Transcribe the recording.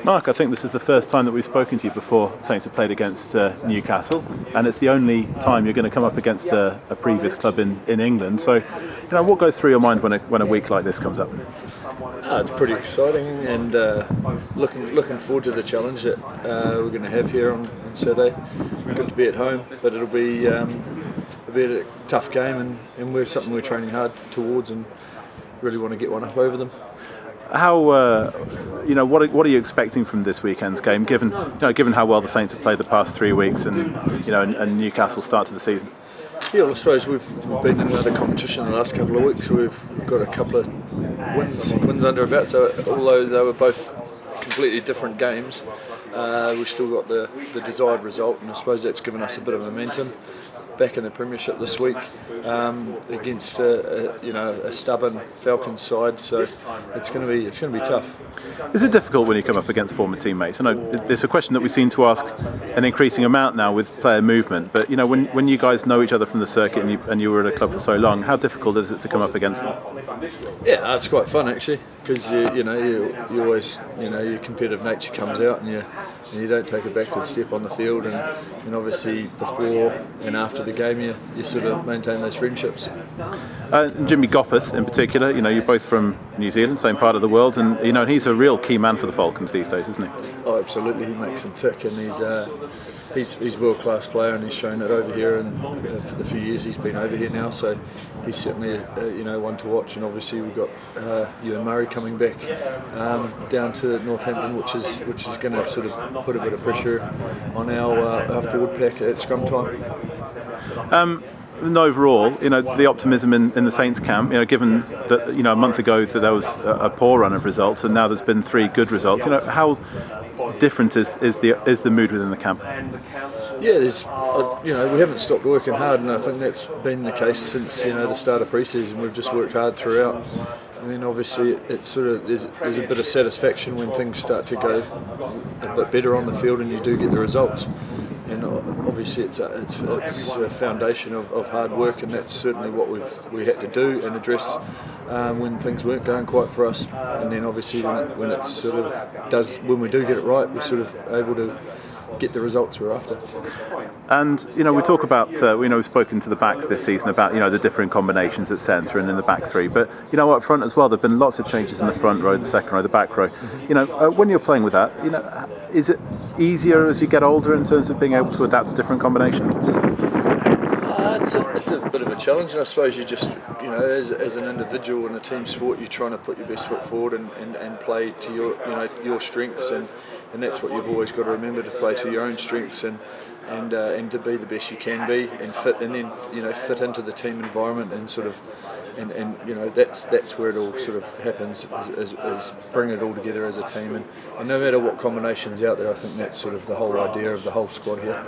Mark, I think this is the first time that we've spoken to you before Saints have played against Newcastle, and it's the only time you're going to come up against a previous club in England. So, what goes through your mind when a week like this comes up? It's pretty exciting, and looking forward to the challenge that we're going to have here on Saturday. Good to be at home, but it'll be a tough game, and we're something we're training hard towards, and really want to get one up over them. How what are you expecting from this weekend's game, given how well the Saints have played the past 3 weeks, and Newcastle's start to the season? Yeah, well, I suppose we've been in another competition the last couple of weeks. We've got a couple of wins under our belt. So although they were both completely different games, we've still got the desired result, and I suppose that's given us a bit of momentum. Back in the Premiership this week against a stubborn Falcons side, so it's going to be tough. Is it difficult when you come up against former teammates? I know it's a question that we seem to ask an increasing amount now with player movement, but when you guys know each other from the circuit and you were at a club for so long, how difficult is it to come up against them? Yeah, it's quite fun actually, because you always your competitive nature comes out, and you don't take a backward step on the field, and obviously before and after the game you sort of maintain those friendships. Jimmy Gopperth in particular, you're both from New Zealand, same part of the world, and he's a real key man for the Falcons these days, isn't he? Oh, absolutely, he makes them tick, and he's a world-class player, and he's shown it over here, and for the few years he's been over here now, so he's certainly one to watch. And obviously we've got Ewan Murray coming back down to Northampton, which is going to sort of put a bit of pressure on our forward pack at scrum time. And overall, the optimism in the Saints camp, given that a month ago that there was a poor run of results, and now there's been 3 good results. How different is the mood within the camp? Yeah, we haven't stopped working hard, and I think that's been the case since the start of pre-season. We've just worked hard throughout. And then obviously it sort of there's a bit of satisfaction when things start to go a bit better on the field and you do get the results. And obviously it's a foundation of hard work, and that's certainly what we had to do and address when things weren't going quite for us. And then obviously when it sort of when we do get it right, we're sort of able to get the results we're after. And we talk about we've spoken to the backs this season about the different combinations at centre and in the back 3, but up front as well, there've been lots of changes in the front row, the second row, the back row. When you're playing with that, is it easier as you get older in terms of being able to adapt to different combinations? It's a bit of a challenge, and I suppose you just as an individual in a team sport, you're trying to put your best foot forward and play to your strengths, and that's what you've always got to remember, to play to your own strengths and to be the best you can be, and fit into the team environment, and sort of that's where it all sort of happens, is bring it all together as a team, and no matter what combinations out there, I think that's sort of the whole idea of the whole squad here.